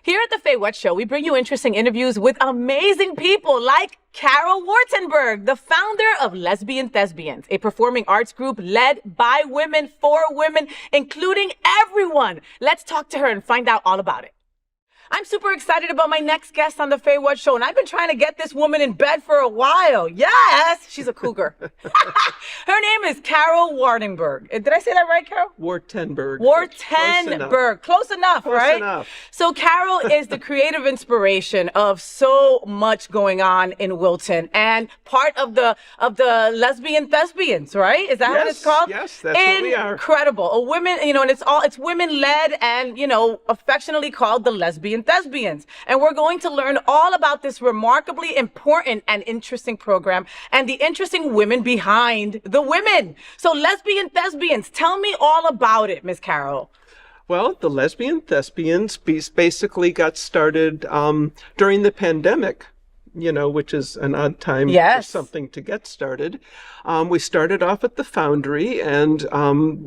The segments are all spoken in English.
Here at the FayWhat Show, we bring you interesting interviews with amazing people like Carol Wartenberg, the founder of Lesbian Thespians, a performing arts group led by women for women, including everyone. Let's talk to her and find out all about it. I'm super excited about my next guest on the FayWhat Show, and I've been trying to get this woman in bed for a while. Yes, she's a cougar. Her name is Carol Wartenberg. Did I say that right, Carol? Wartenberg. Wartenberg. Close enough, right? Close enough. So Carol is the creative inspiration of so much going on in Wilton, and part of the Lesbian Thespians, right? Is that what it's called? Yes, that's what we are. Incredible. A women, and it's women led and, affectionately called the Lesbian Thespians. And we're going to learn all about this remarkably important and interesting program and the interesting women behind the women. So Lesbian Thespians, tell me all about it, Miss Carol. Well, the Lesbian Thespians basically got started during the pandemic, which is an odd time for something to get started. We started off at the Foundry, and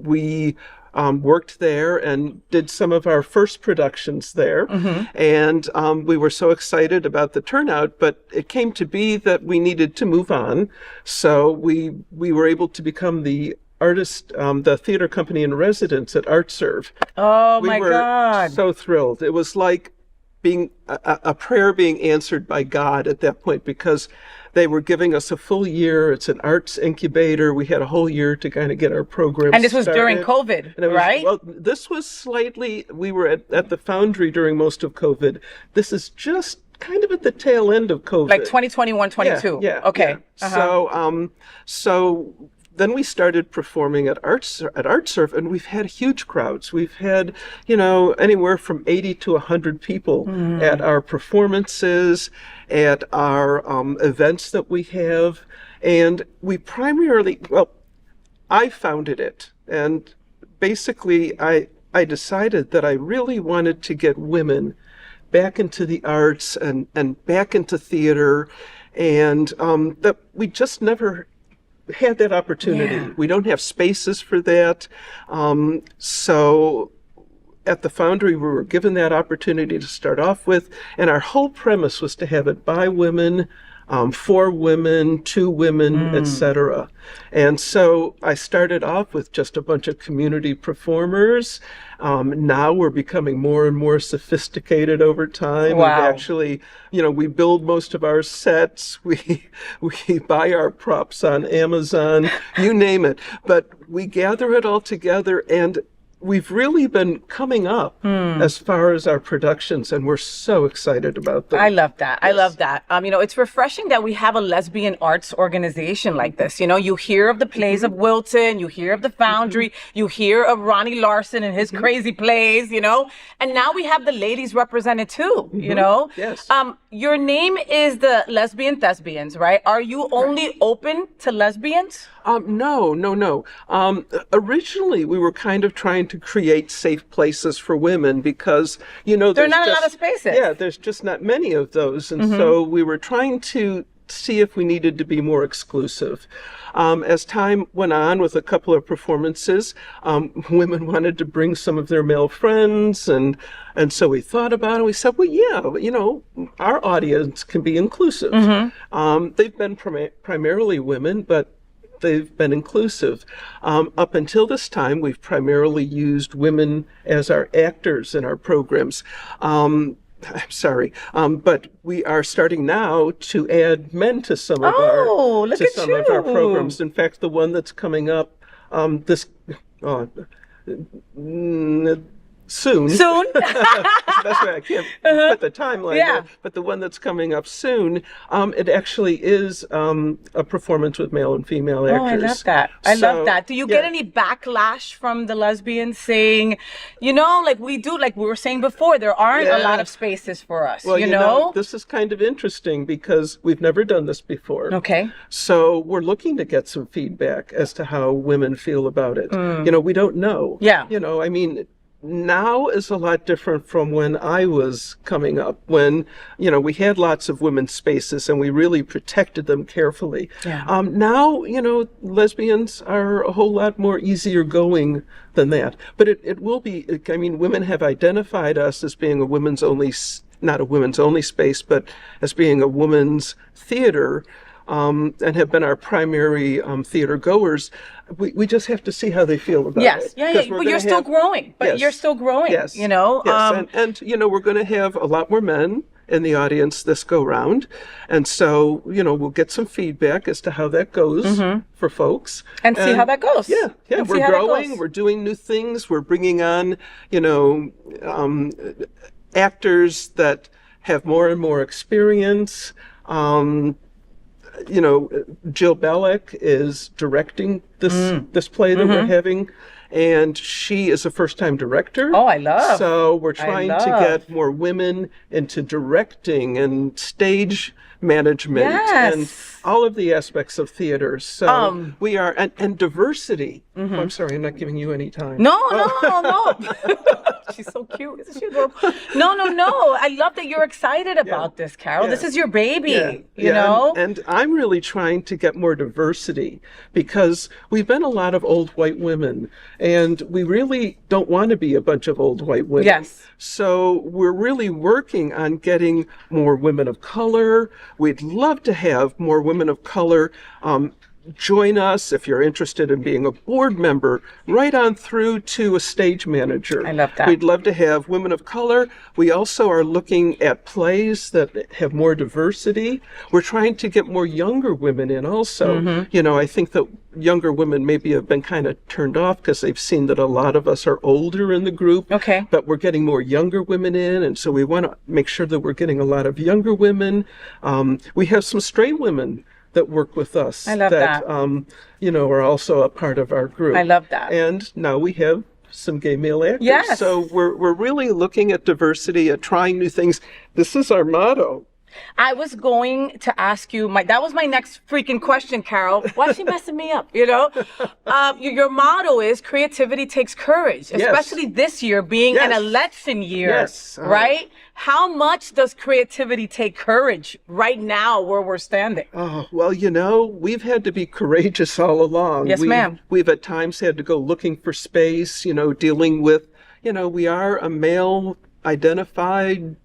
we worked there and did some of our first productions there. And we were so excited about the turnout, but it came to be that we needed to move on. So we were able to become the theater company in residence at ArtServe. Oh, my God. We were so thrilled. It was like being a prayer being answered by God at that point, because they were giving us a full year. It's an arts incubator. We had a whole year to kind of get our program And this was started. during COVID, right? Well, this was we were at the Foundry during most of COVID. This is just kind of at the tail end of COVID. Like 2021, 22. Yeah. Okay. Yeah. So then we started performing at ArtServe, and we've had huge crowds. We've had, anywhere from 80 to 100 people at our performances, at our events that we have. And we I founded it. And basically, I decided that I really wanted to get women back into the arts and back into theater, and that we just never had that opportunity. Yeah. We don't have spaces for that. So at the Foundry, we were given that opportunity to start off with, and our whole premise was to have it by women, for women, to women, etc. And so I started off with just a bunch of community performers. Now we're becoming more and more sophisticated over time. Wow. We've actually, we build most of our sets. We buy our props on Amazon, you name it. But we gather it all together, and we've really been coming up as far as our productions, and we're so excited about them. I love that. Yes. I love that. It's refreshing that we have a lesbian arts organization like this. You hear of the plays of Wilton, you hear of the Foundry, you hear of Ronnie Larson and his crazy plays, and now we have the ladies represented too, Yes. Your name is the Lesbian Thespians, right? Are you only open to lesbians? No. Originally, we were kind of trying to create safe places for women because, there are not a lot of spaces. Yeah, there's just not many of those. And so we were trying to see if we needed to be more exclusive. As time went on with a couple of performances, women wanted to bring some of their male friends, and so we thought about it. We said, well, yeah, our audience can be inclusive. They've been primarily women, but they've been inclusive. Up until this time, we've primarily used women as our actors in our programs. But we are starting now to add men to some of our programs. In fact, the one that's coming up soon. That's right. I can't put the timeline there. But the one that's coming up soon, it actually is a performance with male and female actors. Oh, I love that. I love that. Do you get any backlash from the lesbians saying, like we were saying before, there aren't a lot of spaces for us, Well, this is kind of interesting because we've never done this before. Okay. So we're looking to get some feedback as to how women feel about it. We don't know. Yeah. now is a lot different from when I was coming up, when, you know, we had lots of women's spaces and we really protected them carefully. Yeah. Now, you know, lesbians are a whole lot more easier going than that. But it will be, I mean, women have identified us as being a women's only, not a women's only space, but as being a women's theater. And have been our primary theater goers. We just have to see how they feel about it. Yeah. But you're still growing. You're still growing. Yes. You know. Yes. And you know, we're going to have a lot more men in the audience this go round, and so you know, we'll get some feedback as to how that goes for folks, and see how that goes. Yeah. And we're growing. We're doing new things. We're bringing on, you know, actors that have more and more experience. You know, Jill Bellick is directing this play that we're having, and she is a first-time director. Oh, I love. So we're trying to get more women into directing and stage management and all of the aspects of theater. So we are, and diversity. Oh, I'm sorry, I'm not giving you any time. No. She's so cute. Isn't she adorable? No. I love that you're excited about this, Carol. This is your baby, you know? And I'm really trying to get more diversity because we've been a lot of old white women and we really don't want to be a bunch of old white women. Yes. So we're really working on getting more women of color. We'd love to have more women of color join us if you're interested in being a board member, right on through to a stage manager. I love that. We'd love to have women of color. We also are looking at plays that have more diversity. We're trying to get more younger women in also. You know, I think that younger women maybe have been kind of turned off because they've seen that a lot of us are older in the group. Okay. But we're getting more younger women in, and so we want to make sure that we're getting a lot of younger women. We have some straight women that work with us. I love that. You know, are also a part of our group. I love that. And now we have some gay male actors. Yes. So we're really looking at diversity, at trying new things. This is our motto. I was going to ask you, that was my next freaking question, Carol. Why is she messing me up, you know? Your motto is creativity takes courage, especially this year being an election year, right? How much does creativity take courage right now where we're standing? Oh, well, you know, we've had to be courageous all along. Yes, ma'am. We've at times had to go looking for space, you know, dealing with, you know, we are a male identified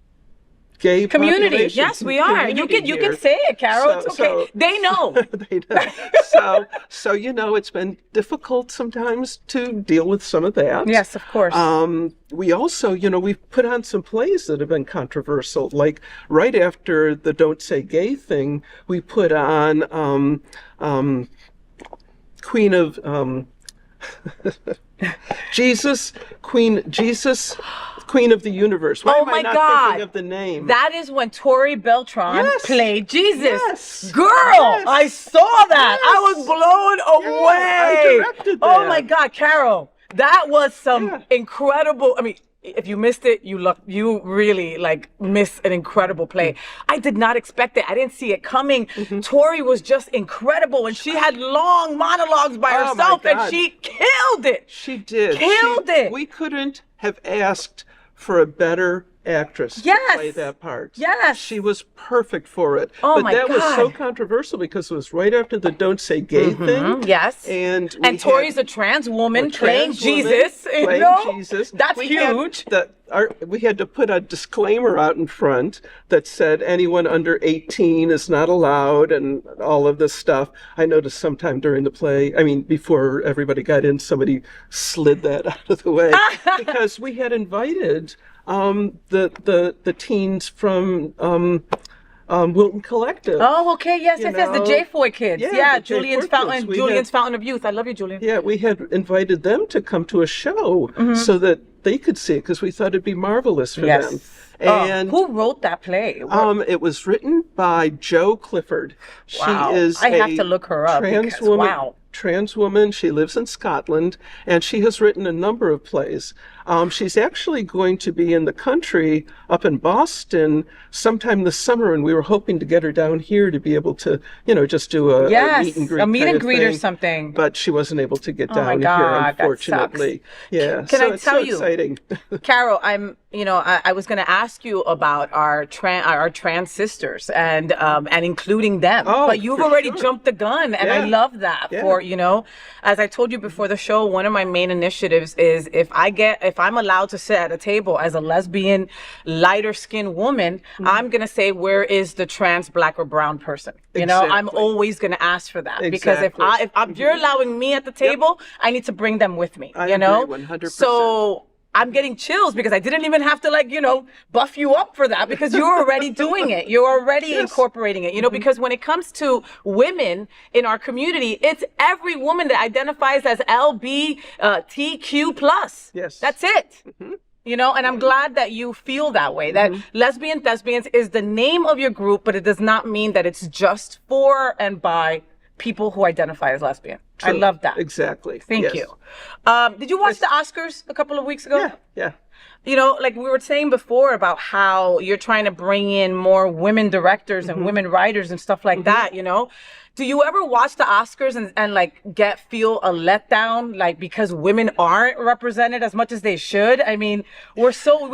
gay community. Population. Yes, we are. You can say it, Carol. It's okay. So, they know. They know. So you know, it's been difficult sometimes to deal with some of that. Yes, of course. We also, you know, we've put on some plays that have been controversial. Like right after the "Don't Say Gay" thing, we put on Queen of Queen of the Universe. Why am I not thinking of the name? That is when Tori Beltran played Jesus. Yes. Girl, I saw that. I was blown away. I directed that. Oh my God, Carol. That was some incredible, I mean, if you missed it, you really like missed an incredible play. I did not expect it. I didn't see it coming. Tori was just incredible, and she had long monologues by herself, and she killed it. She did. Killed it. We couldn't have asked for a better actress to play that part. Yes. She was perfect for it. Oh, but that was so controversial because it was right after the "Don't Say Gay" thing. Yes. And Tori's a trans woman playing Jesus. Jesus. That's huge. We had to put a disclaimer out in front that said anyone under 18 is not allowed and all of this stuff. I noticed sometime during the play, I mean, before everybody got in, somebody slid that out of the way because we had invited the teens from Wilton Collective. Oh, okay, yes, the J4 kids. Yeah, Julian's Fountain of Youth. I love you, Julian. Yeah, we had invited them to come to a show so that they could see it because we thought it'd be marvelous for them. And who wrote that play? It was written by Jo Clifford. Wow. She is I have to look her up. trans woman. She lives in Scotland, and she has written a number of plays. She's actually going to be in the country up in Boston sometime this summer, and we were hoping to get her down here to be able to, just do a meet and greet. A meet and greet or thing, something. But she wasn't able to get down God, here, unfortunately. Yeah. Can I tell it's so you, exciting. Carol, I was going to ask you about our trans sisters and including them. But you've already jumped the gun, and I love that. For as I told you before the show, one of my main initiatives is if I'm allowed to sit at a table as a lesbian, lighter skinned woman, I'm going to say, where is the trans black or brown person? I'm always going to ask for that. Because if you're allowing me at the table, I need to bring them with me. I agree 100%. So I'm getting chills because I didn't even have to buff you up for that, because you're already doing it. You're already incorporating it, because when it comes to women in our community, it's every woman that identifies as LGBTQ plus. Yes. That's it. And I'm glad that you feel that way, that Lesbian Thespians is the name of your group, but it does not mean that it's just for and by people who identify as lesbian. True. I love that. Exactly. Thank you. Did you watch the Oscars a couple of weeks ago? Yeah. Like we were saying before about how you're trying to bring in more women directors and women writers and stuff like that, Do you ever watch the Oscars and feel a letdown, because women aren't represented as much as they should? I mean, we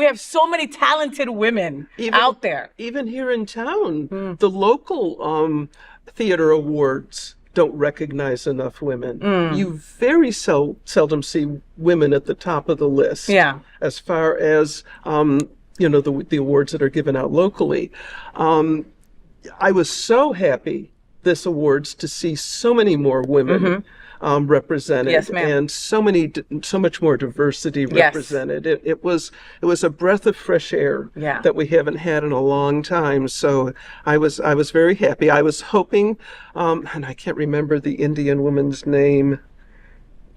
have so many talented women out there. Even here in town, the local theater awards don't recognize enough women. You very seldom see women at the top of the list. Yeah. As far as the awards that are given out locally. I was so happy this awards to see so many more women represented, yes, ma'am. And so much more diversity represented. It was a breath of fresh air that we haven't had in a long time. So I was very happy. I was hoping, and I can't remember the Indian woman's name.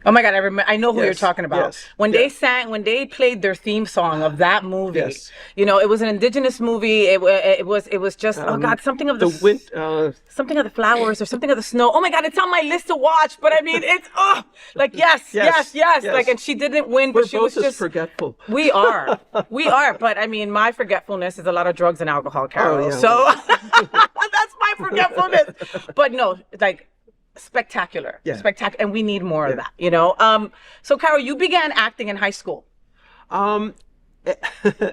Oh my God, I know who you're talking about. Yes, when they played their theme song of that movie, it was an indigenous movie. It was just something of something of the flowers or something of the snow. Oh my God, it's on my list to watch. But I mean, it's yes. Like, and she didn't win, but she was just forgetful. We are. But I mean, my forgetfulness is a lot of drugs and alcohol, Carol. So that's my forgetfulness. But no, spectacular, spectacular, and we need more of that, So Carol, you began acting in high school.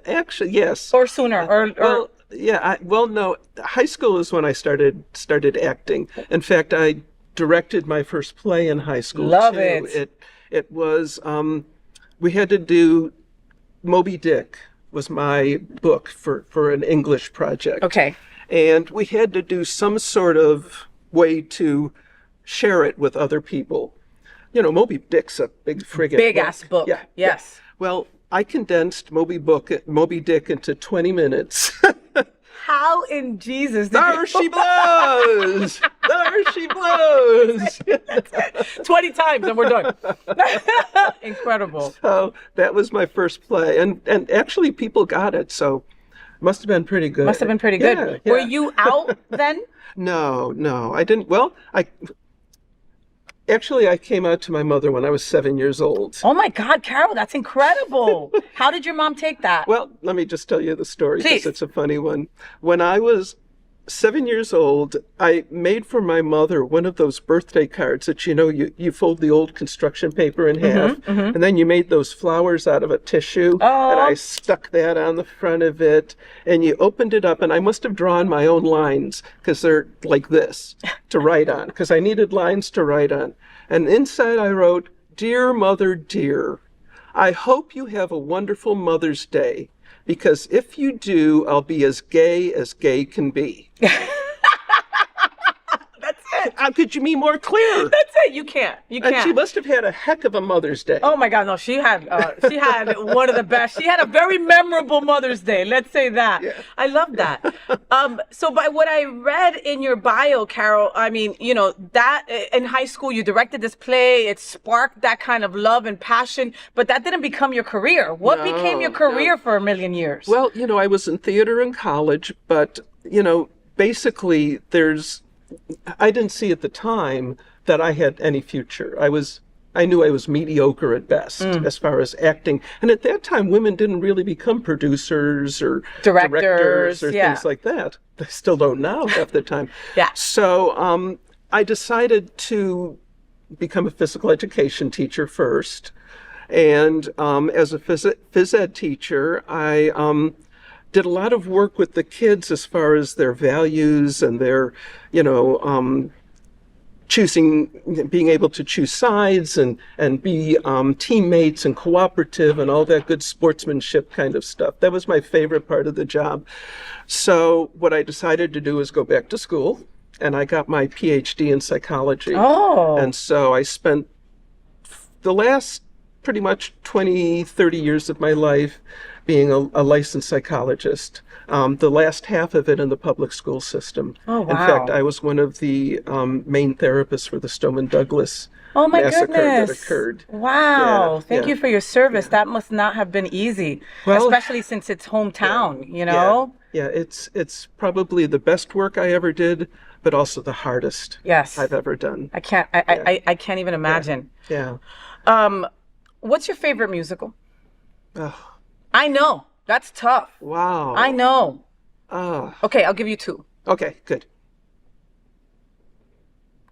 Actually, yes. Or sooner, no. High school is when I started acting. In fact, I directed my first play in high school. Love too. it. It was we had to do Moby Dick was my book for an English project. Okay. And we had to do some sort of way to share it with other people. Moby Dick's a big friggin' ass book. Yeah. Yes. Well, I condensed Moby Dick into 20 minutes. How in Jesus did There she blows! There she blows! 20 times and we're done. Incredible. So that was my first play. And actually people got it, so must have been pretty good. Must have been pretty good. Yeah. Were you out then? No, I didn't. Well, I came out to my mother when I was 7 years old. Oh my God, Carol, that's incredible. How did your mom take that? Well, let me just tell you the story Please. because it's a funny one. When I was 7 years old, I made for my mother one of those birthday cards that, you fold the old construction paper in half, and then you made those flowers out of a tissue, and I stuck that on the front of it, and you opened it up, and I must have drawn my own lines, because they're like this, to write on, because I needed lines to write on. And inside I wrote, "Dear Mother, dear, I hope you have a wonderful Mother's Day. Because if you do, I'll be as gay can be." That's it. How could you be more clear? That's it. You can't. And she must have had a heck of a Mother's Day. Oh my God, no, she had one of the best. She had a very memorable Mother's Day. Let's say that. Yeah. I love that. So by what I read in your bio, Carol, I mean, that in high school you directed this play. It sparked that kind of love and passion, but that didn't become your career. What became your career for a million years? Well, I was in theater in college, but basically there's I didn't see at the time that I had any future. I knew I was mediocre at best as far as acting. And at that time, women didn't really become producers or directors or things like that. They still don't now half the time. So I decided to become a physical education teacher first. And as a phys ed teacher, I did a lot of work with the kids as far as their values and their, being able to choose sides and be teammates and cooperative and all that good sportsmanship kind of stuff. That was my favorite part of the job. So what I decided to do was go back to school, and I got my PhD in psychology. And so I spent the last pretty much 20, 30 years of my life being a licensed psychologist. The last half of it in the public school system. In fact, I was one of the main therapists for the Stoneman Douglas massacre that occurred. Thank you for your service. That must not have been easy, especially since it's hometown, you know? It's probably the best work I ever did, but also the hardest I've ever done. I can't even imagine. What's your favorite musical? I know. That's tough. Wow. I know. Okay, I'll give you two. Okay, good.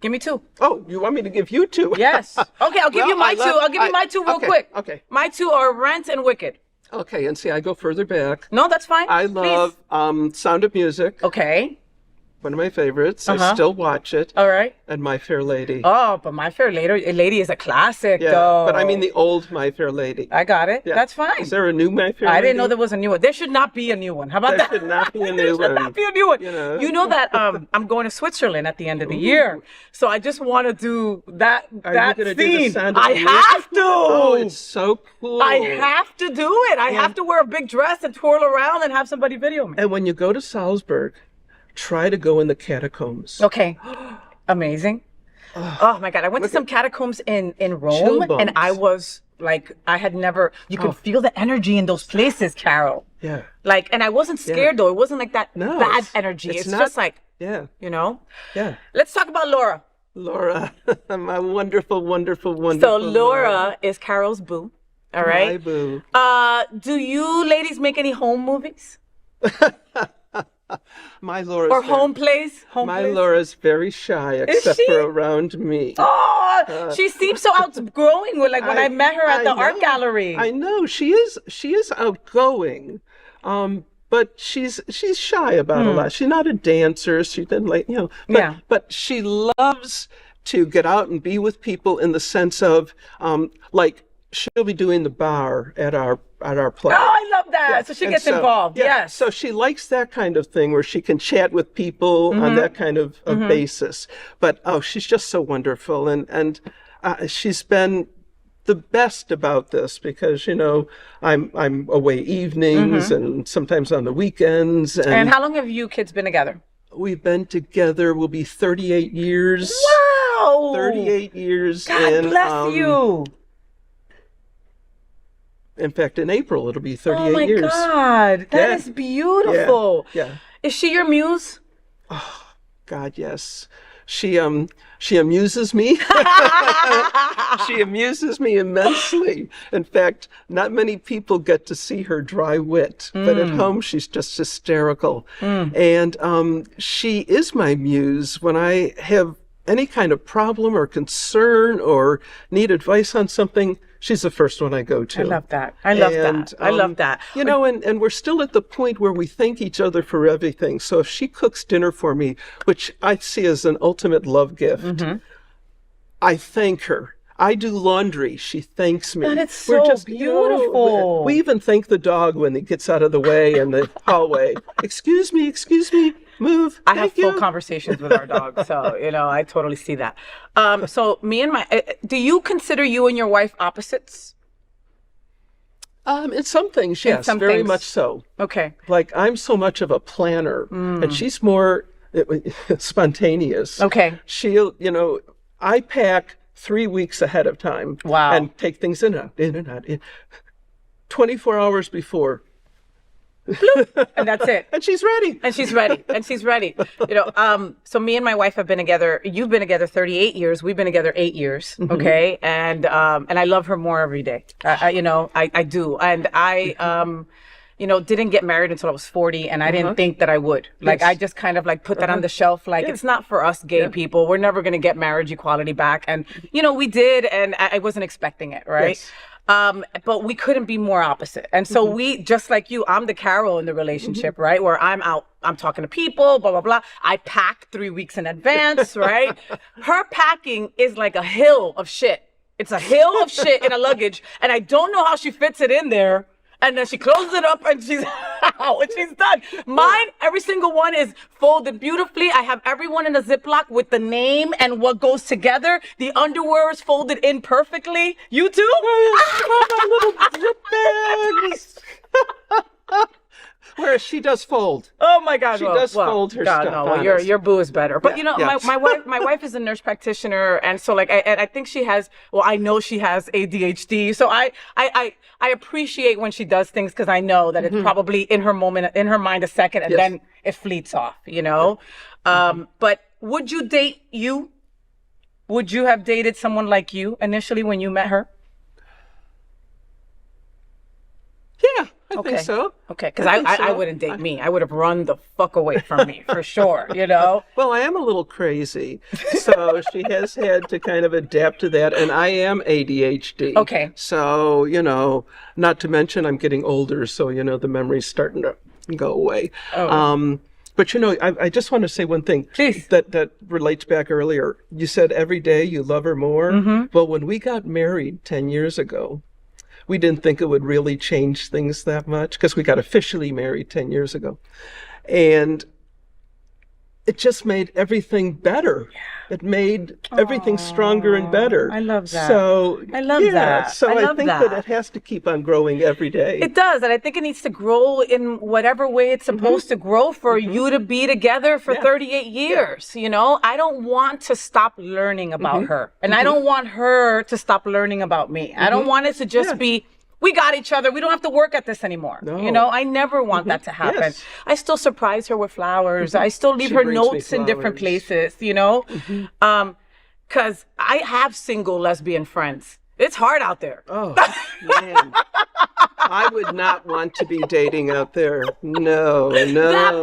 Give me two. Oh, you want me to give you two? Yes. Okay, I'll give you my two. I'll give you my two real quick. Okay. My two are Rent and Wicked. Okay, and see, I go further back. No, that's fine. I love Sound of Music. Okay. One of my favorites. I still watch it. All right. And My Fair Lady. Oh, but My Fair Lady is a classic, though. But I mean the old My Fair Lady. I got it. That's fine. Is there a new My Fair Lady? I didn't know there was a new one. There should not be a new one. How about that? There should not be a new one. There should not be a new one. You know that I'm going to Switzerland at the end of the year. So I just want to do that scene. Do the Sound of Music? Have to. Oh, it's so cool. I have to do it. I have to wear a big dress and twirl around and have somebody video me. And when you go to Salzburg, try to go in the catacombs. Okay. Amazing. Oh my God. I went to some catacombs in Rome, and I was like, I had never, you could feel the energy in those places, Carol. Yeah. Like, and I wasn't scared though. It wasn't like that bad energy. It's just like, you know? Yeah. Let's talk about Laura. Laura, my wonderful, wonderful, wonderful. So Laura is Carol's boo. All right. My boo. Do you ladies make any home movies? My Laura's or home plays? Laura's very shy, except for around me. Oh, she seems so outgoing. When I met her at the art gallery. I know she is outgoing, but she's shy about a lot. She's not a dancer. She didn't but she loves to get out and be with people in the sense of like she'll be doing the bar at our play. Oh, I love that. Yeah. So she gets involved. Yes. So she likes that kind of thing where she can chat with people on that kind of basis. But she's just so wonderful, and she's been the best about this because I'm away evenings and sometimes on the weekends. And how long have you kids been together? We've been together. We'll be 38 years. Wow. 38 years. God bless you. In fact, in April, it'll be 38 years. Oh my God, that is beautiful. Yeah. Is she your muse? Oh, God, yes. She amuses me. She amuses me immensely. In fact, not many people get to see her dry wit, but at home she's just hysterical. And she is my muse when I have any kind of problem or concern or need advice on something. She's the first one I go to. I love that. I love that. And we're still at the point where we thank each other for everything. So if she cooks dinner for me, which I see as an ultimate love gift, I thank her. I do laundry. She thanks me. And it's so beautiful. We even thank the dog when he gets out of the way in the hallway. Excuse me, move. I have full conversations with our dog, so I totally see that. So me and do you consider you and your wife opposites? In some things, yes, very much so. Okay. Like I'm so much of a planner, and she's more spontaneous. Okay. She'll, I pack 3 weeks ahead of time. Wow. And take things in and out. 24 hours before. bloop, and that's it. And she's ready. And she's ready. And she's ready. So me and my wife have been together. You've been together 38 years. We've been together 8 years. Okay. And I love her more every day. I do. And I, didn't get married until I was 40, and I didn't think that I would. Like, I just kind of like put that on the shelf. Like, it's not for us gay people. We're never going to get marriage equality back. And, we did, and I wasn't expecting it, right? Yes. But we couldn't be more opposite. And so we, just like you, I'm the Carol in the relationship, right? Where I'm out, I'm talking to people, blah, blah, blah. I pack 3 weeks in advance, right? Her packing is like a hill of shit. It's a hill of shit in a luggage. And I don't know how she fits it in there. And then she closes it up and she's out and she's done. Mine, every single one is folded beautifully. I have everyone in a Ziploc with the name and what goes together. The underwear is folded in perfectly. You too? My little zip bags. Whereas she does fold. Oh my God! She does fold her stuff. No, well, your boo is better. But my wife is a nurse practitioner, and so I think she has. Well, I know she has ADHD. So I appreciate when she does things because I know that it's probably in her mind a second, and then it fleets off. But would you date you? Would you have dated someone like you initially when you met her? Yeah. I think so. Okay, because I wouldn't date me. I would have run the fuck away from me, for sure, Well, I am a little crazy, so she has had to kind of adapt to that, and I am ADHD. Okay. So, not to mention I'm getting older, so, the memory's starting to go away. Oh. But, I just want to say one thing. Please. That relates back earlier. You said every day you love her more. Well, when we got married 10 years ago, we didn't think it would really change things that much because we got officially married 10 years ago. And it just made everything better. Yeah. It made everything stronger and better. I love that. So I love that. So I think that it has to keep on growing every day. It does. And I think it needs to grow in whatever way it's supposed to grow for you to be together for 38 years. I don't want to stop learning about her. And I don't want her to stop learning about me. I don't want it to just be, we got each other. We don't have to work at this ananymore. No. I never want that to happen. Yes. I still surprise her with flowers. I still leave her notes in different places, because I have single lesbian friends. It's hard out there. Oh, man. I would not want to be dating out there. No. That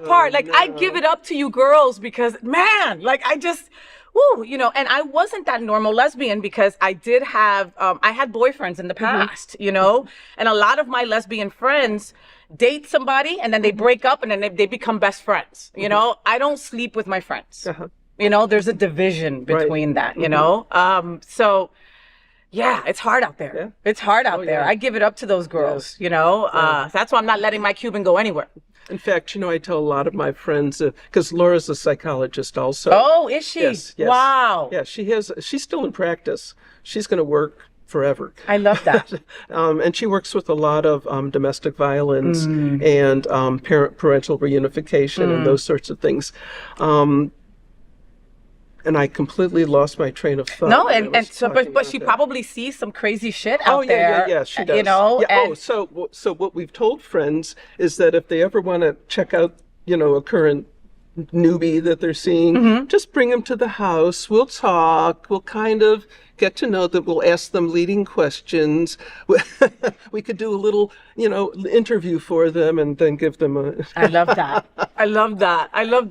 part. Like, I give it up to you girls because, man, I just... Woo, and I wasn't that normal lesbian because I did have, I had boyfriends in the past, and a lot of my lesbian friends date somebody and then they break up and then they become best friends. I don't sleep with my friends. There's a division between that, so yeah, it's hard out there. Yeah. It's hard out there. I give it up to those girls, that's why I'm not letting my Cuban go anywhere. In fact, I tell a lot of my friends, because Laura's a psychologist also. Oh, is she? Yes. Wow. Yeah, she's still in practice. She's going to work forever. I love that. And she works with a lot of domestic violence and parental reunification and those sorts of things. And I completely lost my train of thought. No, but she probably sees some crazy shit out there. Yeah, she does. So what we've told friends is that if they ever want to check out, a current newbie that they're seeing, just bring them to the house. We'll talk. We'll kind of get to know them. We'll ask them leading questions. We could do a little, interview for them and then give them a... I love that. I love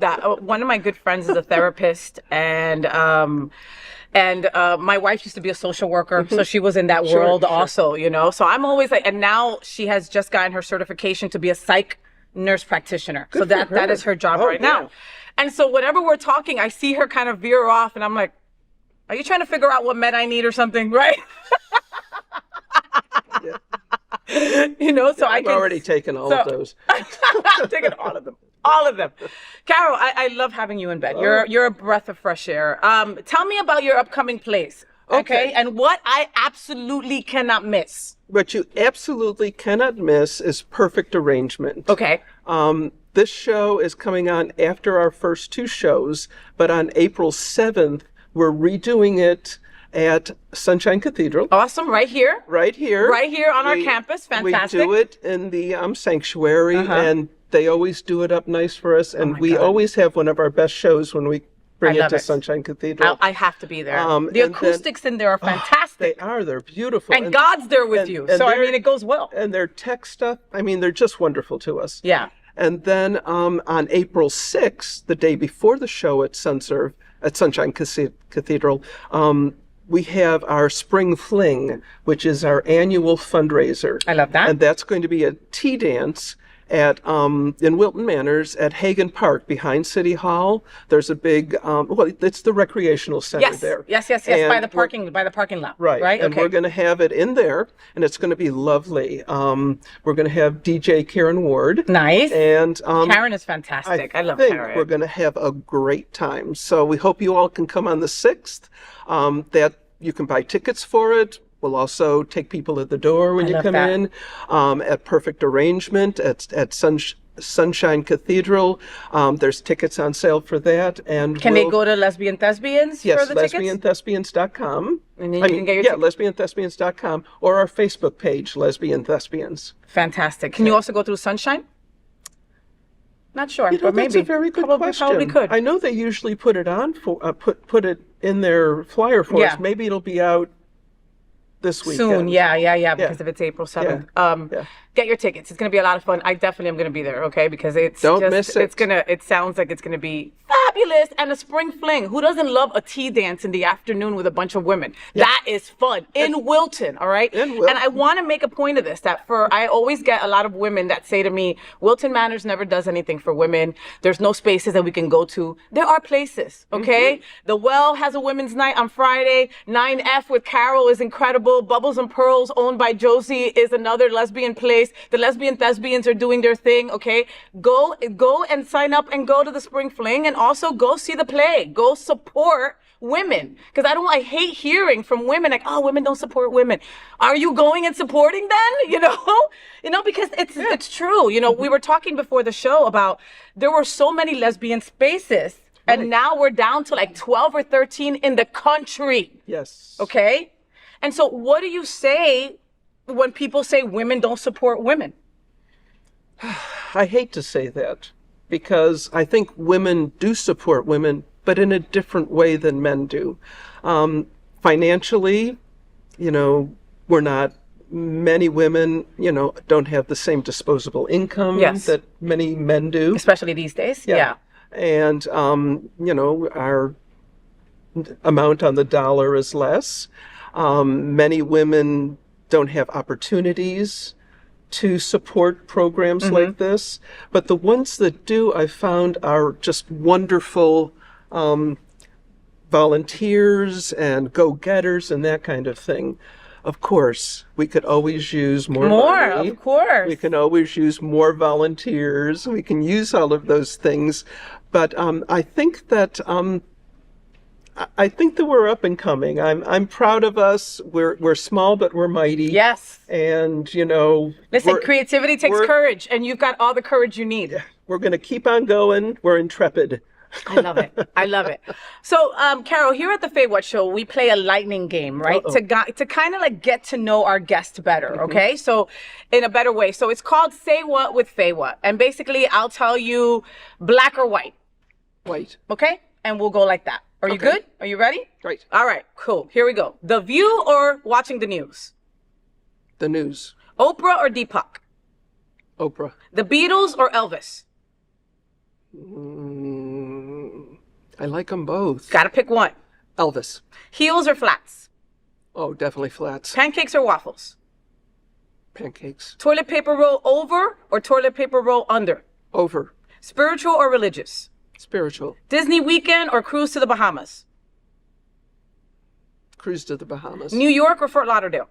that. One of my good friends is a therapist and my wife used to be a social worker, so she was in that world also, So I'm always and now she has just gotten her certification to be a psych nurse practitioner. So that is her job right now. And so whenever we're talking, I see her kind of veer off and I'm like, are you trying to figure out what med I need or something, right? So I've already taken all of those. I've taken all of them. All of them. Carol, I love having you in bed. You're a breath of fresh air. Tell me about your upcoming plays. Okay. And what I absolutely cannot miss. What you absolutely cannot miss is Perfect Arrangement. Okay. This show is coming on after our first two shows, but on April 7th, we're redoing it at Sunshine Cathedral. Awesome. Right here. Right here. Right here on our campus. Fantastic. We do it in the sanctuary, and they always do it up nice for us. And we always have one of our best shows when we bring it to Sunshine Cathedral. I have to be there. The acoustics in there are fantastic. They are. They're beautiful. And God's there with you. So, I mean, it goes well. And their tech stuff, I mean, they're just wonderful to us. Yeah. And then on April 6th, the day before the show at Sunshine Cathedral, we have our Spring Fling, which is our annual fundraiser. I love that. And that's going to be a tea dance at in Wilton Manors at Hagen Park behind City Hall. There's a big it's the recreational center there. Yes, by the parking lot. Right. And we're going to have it in there, and it's going to be lovely. We're going to have DJ Karen Ward. Nice. And Karen is fantastic. I love Karen. We're going to have a great time. So we hope you all can come on the 6th. That you can buy tickets for it. We'll also take people at the door when you come in at Perfect Arrangement at Sunshine Cathedral. There's tickets on sale for that. And can they go to Lesbian Thespians for the tickets? Yes, lesbianthespians.com. And then you can get your lesbianthespians.com or our Facebook page, Lesbian Thespians. Fantastic. Can you also go through Sunshine? Not sure, but maybe. That's a very good question. Probably could. I know they usually put it on for put it in their flyer for us. Maybe it'll be out this weekend. Soon, yeah, because if it's April 7th. Get your tickets. It's going to be a lot of fun. I definitely am going to be there, okay? Because it sounds like it's going to be fabulous. And a spring fling. Who doesn't love a tea dance in the afternoon with a bunch of women? Yeah. That is fun. In Wilton, all right? And I want to make a point of this, that I always get a lot of women that say to me, Wilton Manors never does anything for women. There's no spaces that we can go to. There are places, okay? The Well has a women's night on Friday. 9F with Carol is incredible. Bubbles and Pearls, owned by Josie, is another lesbian place. The Lesbian Thespians are doing their thing, okay? Go and sign up and go to the Spring Fling, and also go see the play. Go support women. Because I hate hearing from women like, oh, women don't support women. Are you going and supporting then? You know, because it's true. You know, we were talking before the show about there were so many lesbian spaces, and now we're down to like 12 or 13 in the country. Yes. Okay? And so what do you say when people say women don't support women? I hate to say that, because I think women do support women, but in a different way than men do. Financially, many women, don't have the same disposable income that many men do. Especially these days. Yeah. And, our amount on the dollar is less. Many women don't have opportunities to support programs like this, but the ones that do, I found, are just wonderful volunteers and go-getters and that kind of thing. Of course, we could always use more money. Of course. We can always use more volunteers. We can use all of those things, but I think that we're up and coming. I'm proud of us. We're small, but we're mighty. Yes. And listen, creativity takes courage, and you've got all the courage you need. We're going to keep on going. We're intrepid. I love it. So, Carol, here at the FayWhat show, we play a lightning game, right? To kind of like get to know our guest better. Okay. So, in a better way. So it's called Say What with FayWhat, and basically, I'll tell you black or white. White. Okay. And we'll go like that. Are you good? Are you ready? Right. All right, cool. Here we go. The View or watching the news? The news. Oprah or Deepak? Oprah. The Beatles or Elvis? I like them both. Gotta pick one. Elvis. Heels or flats? Oh, definitely flats. Pancakes or waffles? Pancakes. Toilet paper roll over or toilet paper roll under? Over. Spiritual or religious? Spiritual. Disney weekend or cruise to the Bahamas? Cruise to the Bahamas. New York or Fort Lauderdale?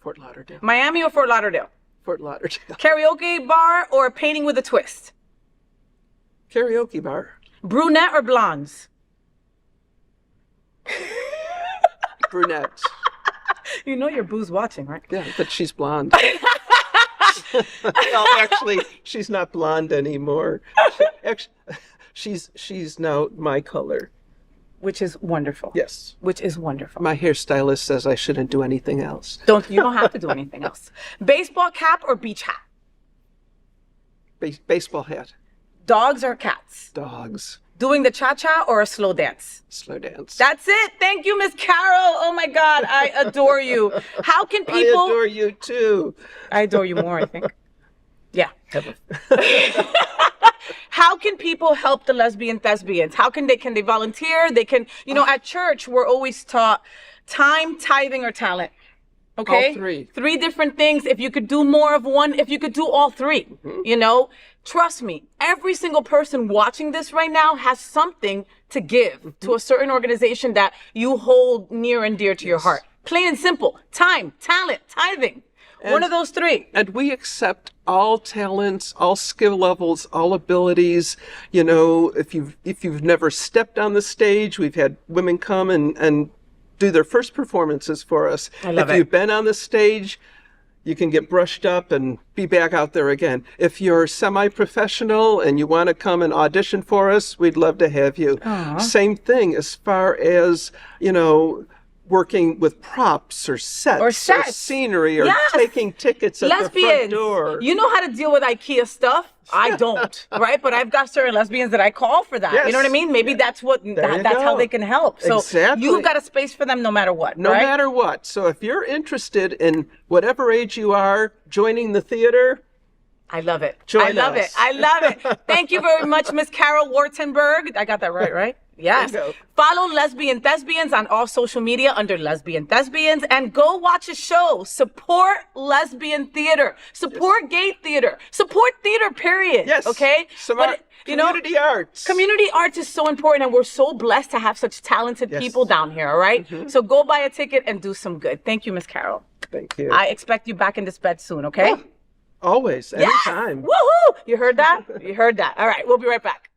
Fort Lauderdale. Miami or Fort Lauderdale? Fort Lauderdale. Karaoke bar or painting with a twist? Karaoke bar. Brunette or blondes? Brunette. You know your boo's watching, right? Yeah, but she's blonde. Well, actually, she's not blonde anymore. She's now my color. Which is wonderful. Yes. Which is wonderful. My hairstylist says I shouldn't do anything else. You don't have to do anything else. Baseball cap or beach hat? Baseball hat. Dogs or cats? Dogs. Doing the cha-cha or a slow dance? Slow dance. That's it. Thank you, Miss Carol. Oh my God, I adore you. How can people... I adore you too. I adore you more, I think. Yeah. How can people help the lesbian thespians? How can they volunteer? They can, at church, we're always taught time, tithing, or talent. Okay? All three. 3 different things. If you could do more of one, if you could do all 3, trust me, every single person watching this right now has something to give to a certain organization that you hold near and dear to your heart. Plain and simple. Time, talent, tithing. One of those 3. And we accept all talents, all skill levels, all abilities. If you've never stepped on the stage, we've had women come and do their first performances for us. I love it. If you've been on the stage, you can get brushed up and be back out there again. If you're semi-professional and you want to come and audition for us, we'd love to have you. Aww. Same thing as far as, working with props or sets or scenery or taking tickets at the front door. You know how to deal with IKEA stuff? I don't, right? But I've got certain lesbians that I call for that. Yes. You know what I mean? Maybe that's how they can help. So you've got a space for them no matter what, No matter what. So if you're interested in whatever age you are, joining the theater, I love it. Join I love us. it. I love it. Thank you very much, Miss Carol Wartenberg. I got that right? Yes. Follow Lesbian Thespians on all social media under Lesbian Thespians and go watch a show. Support lesbian theater. Support gay theater. Support theater, period. Yes. Okay? Community arts. Community arts is so important, and we're so blessed to have such talented people down here, all right? So go buy a ticket and do some good. Thank you, Miss Carol. Thank you. I expect you back in this bed soon, okay? Always, anytime. Woohoo! You heard that? You heard that. All right, we'll be right back.